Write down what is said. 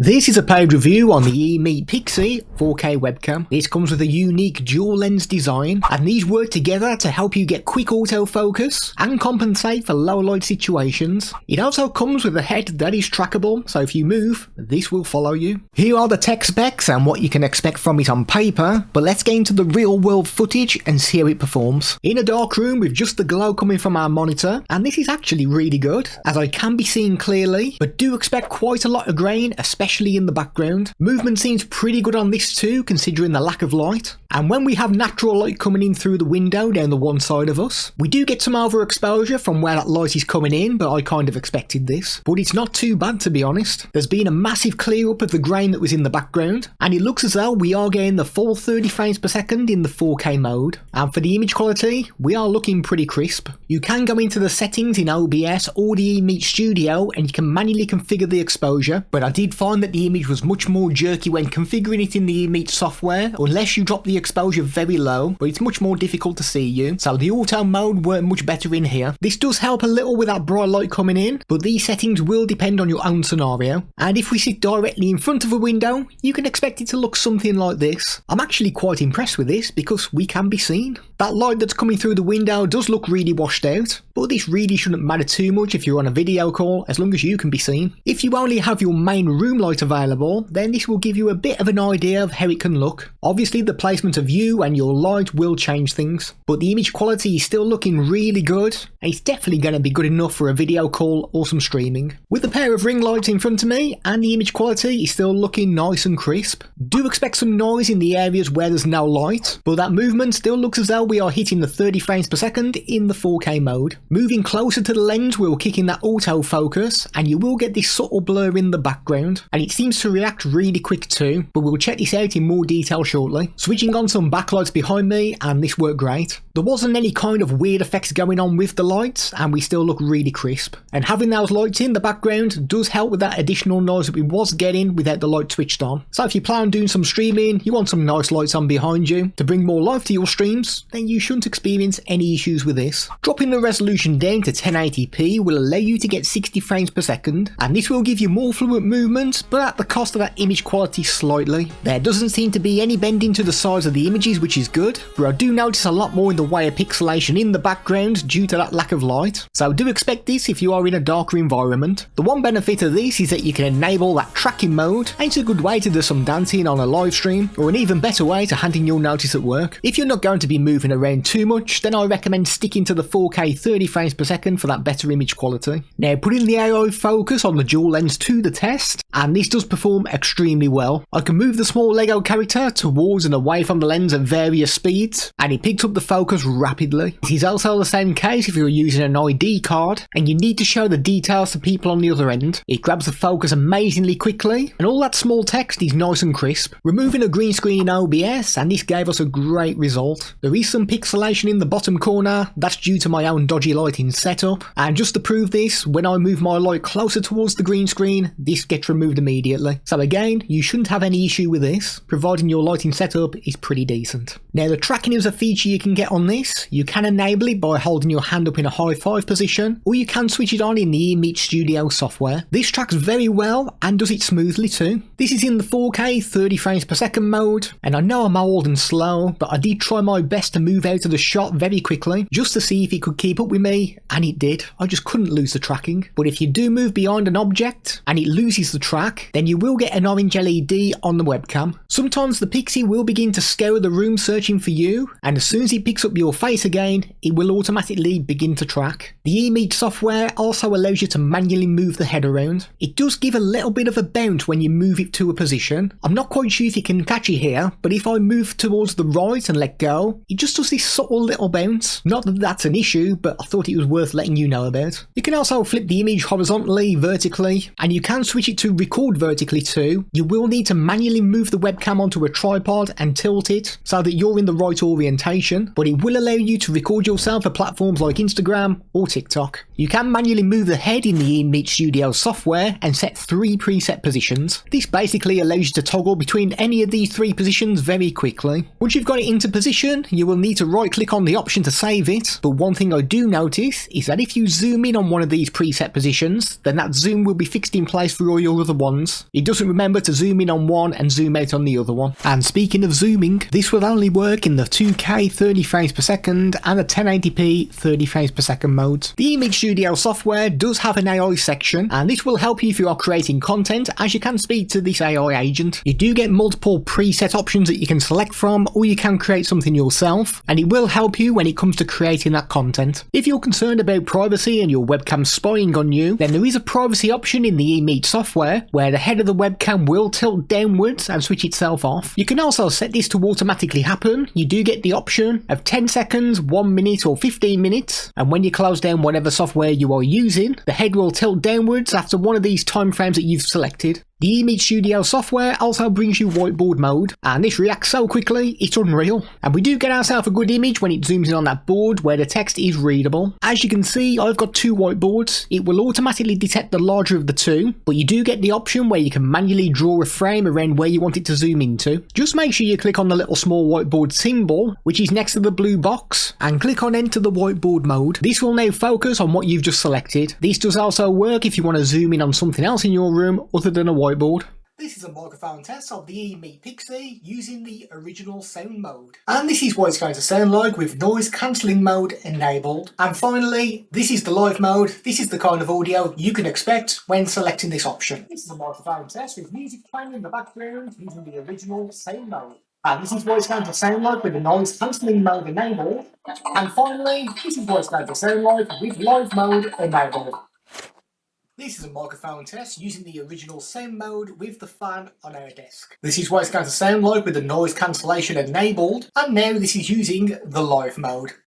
This is a paid review on the Emeet Pixy 4K webcam. This comes with a unique dual lens design, and these work together to help you get quick autofocus and compensate for low light situations. It also comes with a head that is trackable, so if you move, this will follow you. Here are the tech specs and what you can expect from it on paper, but let's get into the real world footage and see how it performs. In a dark room with just the glow coming from our monitor, and this is actually really good, as I can be seen clearly, but do expect quite a lot of grain, especially in the background. Movement seems pretty good on this too, considering the lack of light. And when we have natural light coming in through the window down the one side of us, we do get some overexposure from where that light is coming in, but I kind of expected this. But it's not too bad, to be honest. There's been a massive clear up of the grain that was in the background, and it looks as though we are getting the full 30 frames per second in the 4K mode. And for the image quality, we are looking pretty crisp. You can go into the settings in OBS or the Emeet Studio and you can manually configure the exposure, but I did find that the image was much more jerky when configuring it in the Emeet software, unless you drop the exposure very low, but it's much more difficult to see you, so the auto mode worked much better in here. This does help a little with that bright light coming in, but these settings will depend on your own scenario. And if we sit directly in front of a window, you can expect it to look something like this. I'm actually quite impressed with this because we can be seen. That light that's coming through the window does look really washed out, but this really shouldn't matter too much if you're on a video call, as long as you can be seen. If you only have your main room light available, then this will give you a bit of an idea of how it can look. Obviously the placement of you and your light will change things, but the image quality is still looking really good, and it's definitely going to be good enough for a video call or some streaming. With a pair of ring lights in front of me, and the image quality is still looking nice and crisp. Do expect some noise in the areas where there's no light, but that movement still looks as though we are hitting the 30 frames per second in the 4K mode. Moving closer to the lens will kick in that autofocus, and you will get this subtle blur in the background, and it seems to react really quick too, but we'll check this out in more detail shortly. Switching on some backlights behind me, and this worked great. There wasn't any kind of weird effects going on with the lights, and we still look really crisp. And having those lights in the background does help with that additional noise that we was getting without the light switched on. So if you plan on doing some streaming, you want some nice lights on behind you to bring more life to your streams, then you shouldn't experience any issues with this. Dropping the resolution down to 1080p will allow you to get 60 frames per second, and this will give you more fluent movement, but at the cost of that image quality slightly. There doesn't seem to be any bending to the size of the images, which is good, but I do notice a lot more in the way of pixelation in the background due to that lack of light, so do expect this if you are in a darker environment. The one benefit of this is that you can enable that tracking mode, and it's a good way to do some dancing on a live stream, or an even better way to hand in your notice at work. If you're not going to be moving around too much, then I recommend sticking to the 4K 30 frames per second for that better image quality. Now putting the AI focus on the dual lens to the test, and this does perform extremely well. I can move the small Lego character towards and away from the lens at various speeds, and it picks up the focus rapidly. It is also the same case if you're using an ID card and you need to show the details to people on the other end. It grabs the focus amazingly quickly, and all that small text is nice and crisp. Removing a green screen in OBS, and this gave us a great result. There is some pixelation in the bottom corner, that's due to my own dodgy lighting setup, and just to prove this, when I move my light closer towards the green screen, this gets removed immediately. So again, you shouldn't have any issue with this, providing your lighting setup is pretty decent. Now the tracking is a feature you can get on this. You can enable it by holding your hand up in a high five position, or you can switch it on in the Emeet Studio software. This tracks very well and does it smoothly too. This is in the 4K 30 frames per second mode, and I know I'm old and slow, but I did try my best to move out of the shot very quickly, just to see if it could keep up with me, and it did. I just couldn't lose the tracking. But if you do move behind an object, and it loses the track, then you will get an orange LED on the webcam. Sometimes the Pixy will begin to scour the room searching for you, and as soon as it picks up your face again, it will automatically begin to track. The Emeet software also allows you to manually move the head around. It does give a little bit of a bounce when you move it to a position. I'm not quite sure if you can catch it here, but if I move towards the right and let go, it just does this subtle little bounce. Not that that's an issue, but I thought it was worth letting you know about. You can also flip the image horizontally, vertically, and you can switch it to record vertically too. You will need to manually move the webcam onto a tripod and tilt it so that you're in the right orientation, but it will allow you to record yourself for platforms like Instagram or TikTok. You can manually move the head in the Emeet Studio software and set 3 preset positions. This basically allows you to toggle between any of these 3 positions very quickly. Once you've got it into position, you will need to right click on the option to save it, but one thing I do notice is that if you zoom in on one of these preset positions, then that zoom will be fixed in place for all your other ones. It doesn't remember to zoom in on one and zoom out on the other one. And speaking of zooming, this will only work in the 2K 30 frames per second and the 1080p 30 frames per second modes. The Image Studio software does have an AI section, and this will help you if you are creating content, as you can speak to this AI agent. You do get multiple preset options that you can select from, or you can create something yourself, and it will help you when it comes to creating that content. If you're concerned about privacy and your webcam spying on you, then there is a privacy option in the Emeet software where the head of the webcam will tilt downwards and switch itself off. You can also set this to automatically happen. You do get the option of 10 seconds, 1 minute or 15 minutes, and when you close down whatever software you are using, the head will tilt downwards after one of these time frames that you've selected. The Image Studio software also brings you whiteboard mode, and this reacts so quickly, it's unreal. And we do get ourselves a good image when it zooms in on that board where the text is readable. As you can see, I've got two whiteboards. It will automatically detect the larger of the two, but you do get the option where you can manually draw a frame around where you want it to zoom into. Just make sure you click on the little small whiteboard symbol, which is next to the blue box, and click on enter the whiteboard mode. This will now focus on what you've just selected. This does also work if you want to zoom in on something else in your room other than a whiteboard. This is a microphone test of the Emeet Pixy using the original sound mode. And this is what it's going to sound like with noise cancelling mode enabled. And finally, this is the live mode. This is the kind of audio you can expect when selecting this option. This is a microphone test with music playing in the background using the original sound mode. And this is what it's going to sound like with the noise cancelling mode enabled. And finally, this is what it's going to sound like with live mode enabled. This is a microphone test using the original sound mode with the fan on our desk. This is what it's going to sound like with the noise cancellation enabled, and now this is using the live mode.